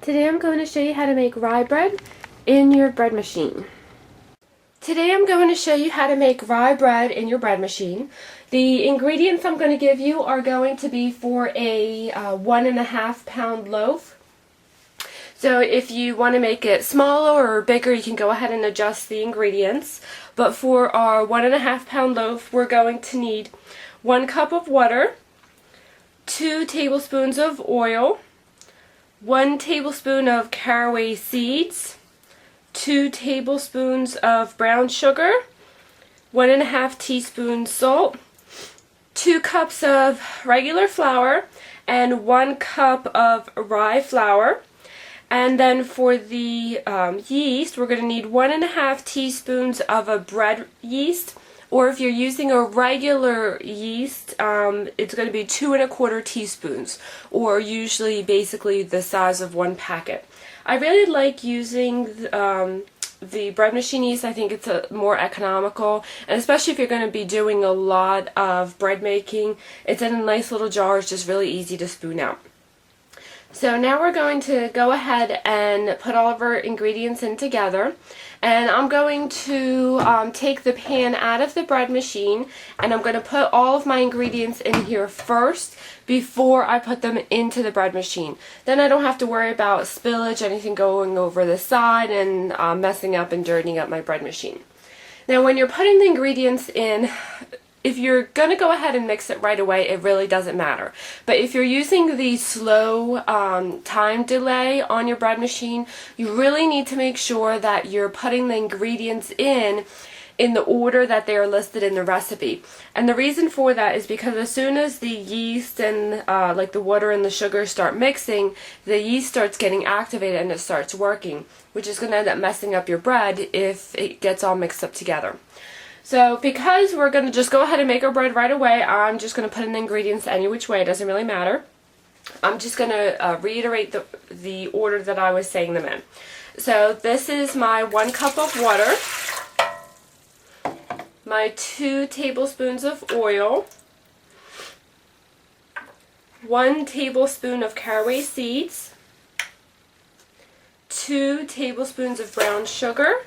Today I'm going to show you how to make rye bread in your bread machine. Today I'm going to show you how to make rye bread in your bread machine. The ingredients I'm going to give you are going to be for a 1.5 pound loaf. So if you want to make it smaller or bigger, you can go ahead and adjust the ingredients. But for our 1.5 pound loaf, we're going to need 1 cup of water, 2 tablespoons of oil, 1 tablespoon of caraway seeds, 2 tablespoons of brown sugar, 1.5 teaspoons salt, 2 cups of regular flour, and 1 cup of rye flour. And then for the yeast, we're going to need 1.5 teaspoons of a bread yeast, or if you're using a regular yeast, it's going to be 2.25 teaspoons, or usually basically the size of 1 packet. I really like using the bread machine yeast. I think it's more economical, and especially if you're going to be doing a lot of bread making, it's in a nice little jar. It's just really easy to spoon out. So now we're going to go ahead and put all of our ingredients in together, and I'm going to take the pan out of the bread machine, and I'm going to put all of my ingredients in here first before I put them into the bread machine. Then I don't have to worry about spillage, anything going over the side and messing up and dirtying up my bread machine. Now when you're putting the ingredients in, if you're going to go ahead and mix it right away, it really doesn't matter. But if you're using the slow time delay on your bread machine, you really need to make sure that you're putting the ingredients in the order that they are listed in the recipe. And the reason for that is because as soon as the yeast and like the water and the sugar start mixing, the yeast starts getting activated and it starts working, which is going to end up messing up your bread if it gets all mixed up together. So because we're going to just go ahead and make our bread right away, I'm just going to put in the ingredients any which way. It doesn't really matter. I'm just going to reiterate the order that I was saying them in. So this is my 1 cup of water, my 2 tablespoons of oil, 1 tablespoon of caraway seeds, 2 tablespoons of brown sugar,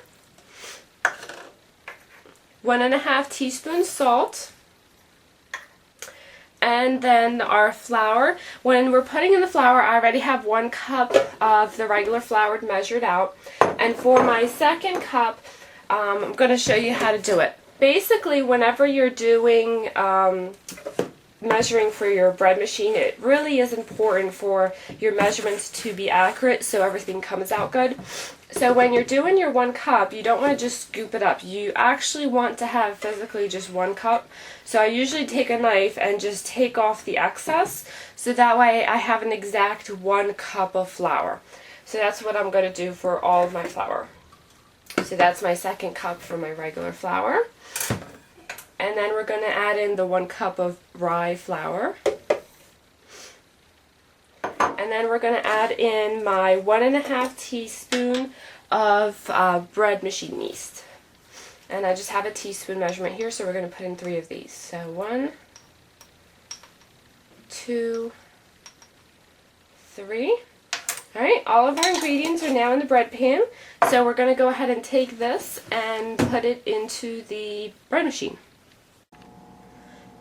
1.5 teaspoons salt, and then our flour. When we're putting in the flour, I already have 1 cup of the regular flour measured out, and for my second cup, I'm going to show you how to do it. Basically, whenever you're doing measuring for your bread machine, it really is important for your measurements to be accurate so everything comes out good. So when you're doing your 1 cup, you don't want to just scoop it up. You actually want to have physically just 1 cup. So I usually take a knife and just take off the excess, so that way I have an exact 1 cup of flour. So that's what I'm going to do for all of my flour. So that's my second cup for my regular flour. And then we're going to add in the 1 cup of rye flour. And then we're going to add in my 1.5 teaspoon of bread machine yeast. And I just have a teaspoon measurement here, so we're going to put in 3 of these. So 1, 2, 3. Alright, all of our ingredients are now in the bread pan. So we're going to go ahead and take this and put it into the bread machine.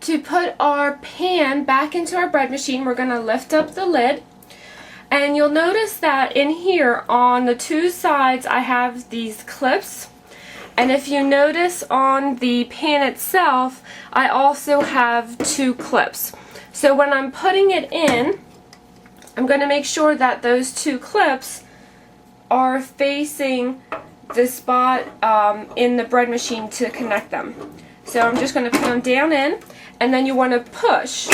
To put our pan back into our bread machine, we're going to lift up the lid. And you'll notice that in here on the 2 sides I have these clips. And if you notice on the pan itself, I also have 2 clips. So when I'm putting it in, I'm going to make sure that those 2 clips are facing the spot in the bread machine to connect them. So I'm just going to put them down in, and then you want to push.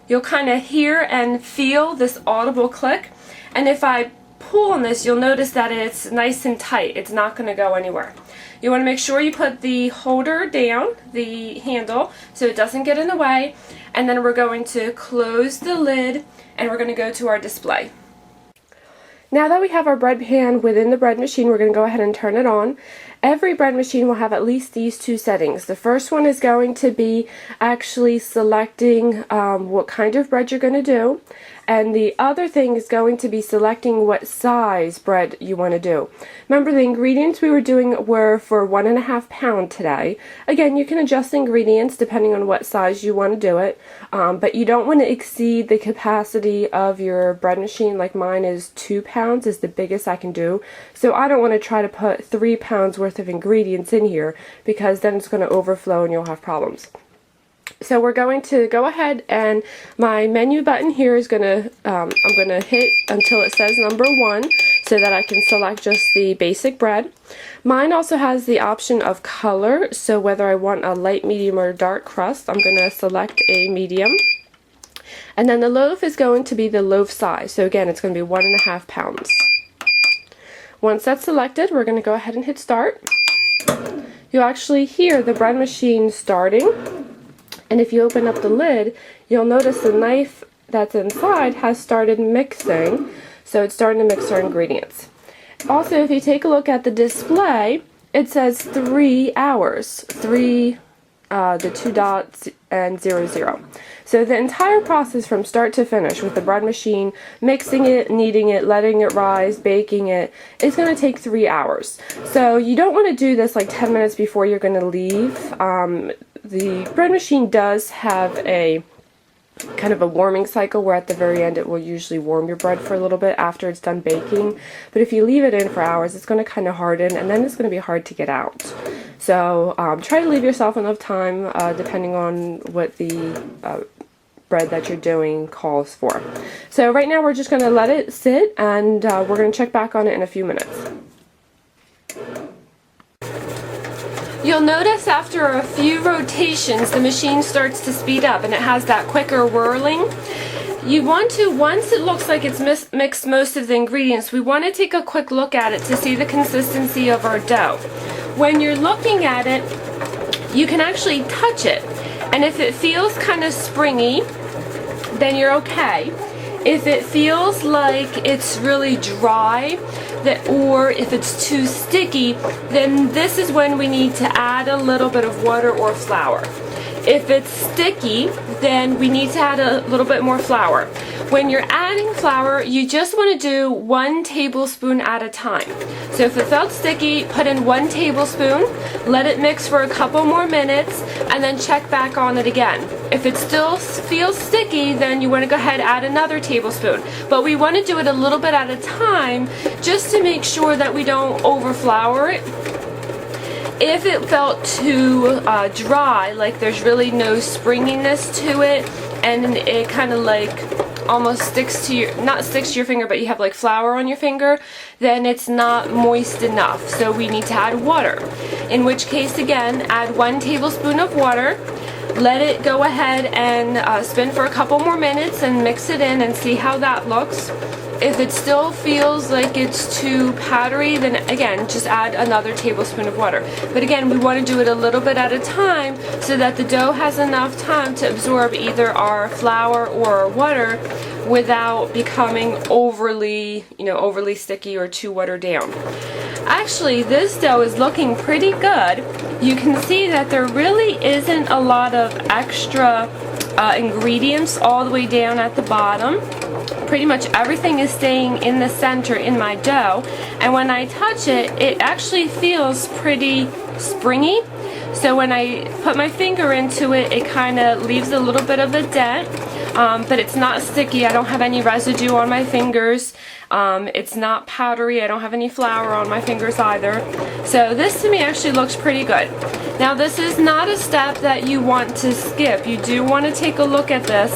You'll kind of hear and feel this audible click, and if I pull on this, you'll notice that it's nice and tight. It's not going to go anywhere. You want to make sure you put the holder down, the handle, so it doesn't get in the way, and then we're going to close the lid and we're going to go to our display. Now that we have our bread pan within the bread machine, we're going to go ahead and turn it on. Every bread machine will have at least these 2 settings. The first one is going to be actually selecting what kind of bread you're going to do. And the other thing is going to be selecting what size bread you want to do. Remember, the ingredients we were doing were for 1.5 pounds today. Again, you can adjust the ingredients depending on what size you want to do it, but you don't want to exceed the capacity of your bread machine. Like mine is 2 pounds is the biggest I can do. So I don't want to try to put 3 pounds worth of ingredients in here, because then it's going to overflow and you'll have problems. So we're going to go ahead, and my menu button here is going to, I'm going to hit until it says number 1 so that I can select just the basic bread. Mine also has the option of color, so whether I want a light, medium, or dark crust, I'm going to select a medium. And then the loaf is going to be the loaf size, so again it's going to be 1.5 pounds. Once that's selected, we're going to go ahead and hit start. You'll actually hear the bread machine starting. And if you open up the lid, you'll notice the knife that's inside has started mixing, so it's starting to mix our ingredients. Also, if you take a look at the display, it says 3 hours, the 2 dots and 00. So the entire process from start to finish with the bread machine, mixing it, kneading it, letting it rise, baking it, is going to take 3 hours. So you don't want to do this like 10 minutes before you're going to leave. The bread machine does have a kind of a warming cycle where at the very end it will usually warm your bread for a little bit after it's done baking. But if you leave it in for hours, it's going to kind of harden, and then it's going to be hard to get out. So try to leave yourself enough time depending on what the bread that you're doing calls for. So right now we're just going to let it sit, and we're going to check back on it in a few minutes. You'll notice after a few rotations the machine starts to speed up and it has that quicker whirling. You want to, once it looks like it's mixed most of the ingredients, we want to take a quick look at it to see the consistency of our dough. When you're looking at it, you can actually touch it, and if it feels kind of springy, then you're okay. If it feels like it's really dry, or if it's too sticky, then this is when we need to add a little bit of water or flour. If it's sticky, then we need to add a little bit more flour. When you're adding flour, you just want to do 1 tablespoon at a time. So if it felt sticky, put in 1 tablespoon, let it mix for a couple more minutes, and then check back on it again. If it still feels sticky, then you want to go ahead and add another tablespoon. But we want to do it a little bit at a time just to make sure that we don't overflour it. If it felt too dry, like there's really no springiness to it, and it kind of like almost sticks to your, not sticks to your finger, but you have like flour on your finger, then it's not moist enough. So we need to add water. In which case, again, add 1 tablespoon of water. Let it go ahead and spin for a couple more minutes and mix it in and see how that looks. If it still feels like it's too powdery, then again, just add another tablespoon of water. But again, we want to do it a little bit at a time so that the dough has enough time to absorb either our flour or our water without becoming overly sticky or too watered down. Actually, this dough is looking pretty good. You can see that there really isn't a lot of extra ingredients all the way down at the bottom. Pretty much everything is staying in the center in my dough, and when I touch it, it actually feels pretty springy. So when I put my finger into it, it kind of leaves a little bit of a dent, but it's not sticky. I don't have any residue on my fingers. It's not powdery. I don't have any flour on my fingers either. So this to me actually looks pretty good. Now this is not a step that you want to skip. You do want to take a look at this,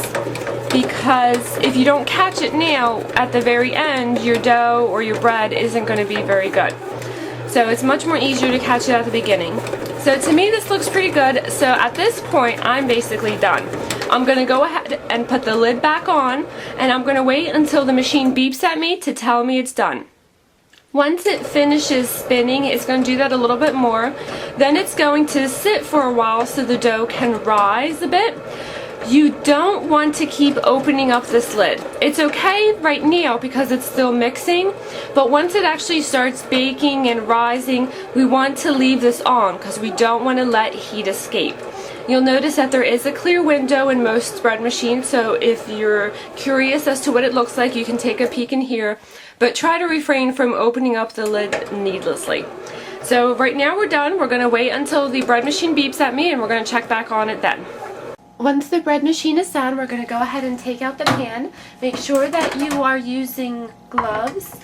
because if you don't catch it now, at the very end, your dough or your bread isn't going to be very good. So it's much more easier to catch it at the beginning. So to me this looks pretty good. So at this point I'm basically done. I'm going to go ahead and put the lid back on, and I'm going to wait until the machine beeps at me to tell me it's done. Once it finishes spinning, it's going to do that a little bit more. Then it's going to sit for a while so the dough can rise a bit. You don't want to keep opening up this lid. It's okay right now because it's still mixing, but once it actually starts baking and rising, we want to leave this on because we don't want to let heat escape. You'll notice that there is a clear window in most bread machines, so if you're curious as to what it looks like, you can take a peek in here, but try to refrain from opening up the lid needlessly. So right now we're done. We're going to wait until the bread machine beeps at me, and we're going to check back on it then. Once the bread machine is done, we're going to go ahead and take out the pan. Make sure that you are using gloves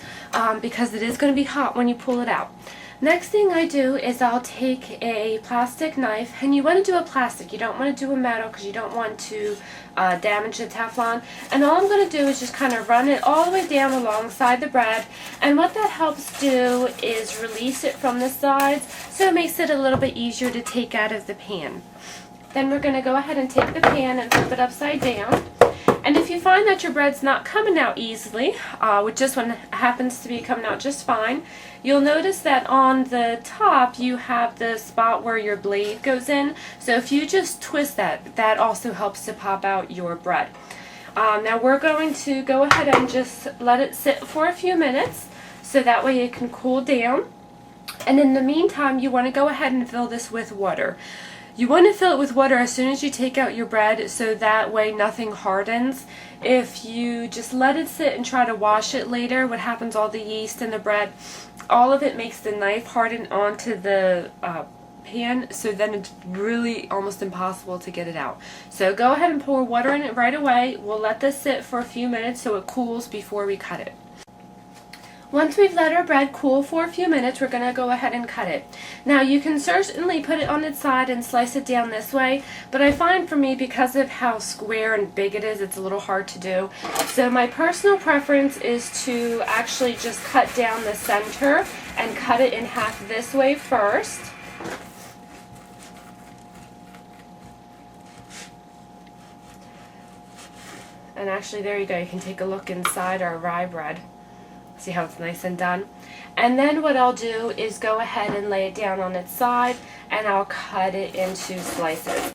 because it is going to be hot when you pull it out. Next thing I do is I'll take a plastic knife, and you want to do a plastic. You don't want to do a metal because you don't want to damage the Teflon. And all I'm going to do is just kind of run it all the way down alongside the bread. And what that helps do is release it from the sides, so it makes it a little bit easier to take out of the pan. Then we're going to go ahead and take the pan and flip it upside down. And if you find that your bread's not coming out easily, which this one happens to be coming out just fine, you'll notice that on the top you have the spot where your blade goes in. So if you just twist that, that also helps to pop out your bread. Now we're going to go ahead and just let it sit for a few minutes so that way it can cool down. And in the meantime, you want to go ahead and fill this with water. You want to fill it with water as soon as you take out your bread, so that way nothing hardens. If you just let it sit and try to wash it later, what happens, all the yeast in the bread, all of it makes the knife harden onto the pan, so then it's really almost impossible to get it out. So go ahead and pour water in it right away. We'll let this sit for a few minutes so it cools before we cut it. Once we've let our bread cool for a few minutes, we're going to go ahead and cut it. Now you can certainly put it on its side and slice it down this way, but I find for me, because of how square and big it is, it's a little hard to do. So my personal preference is to actually just cut down the center and cut it in half this way first. And actually, there you go, you can take a look inside our rye bread. See how it's nice and done? And then what I'll do is go ahead and lay it down on its side, and I'll cut it into slices.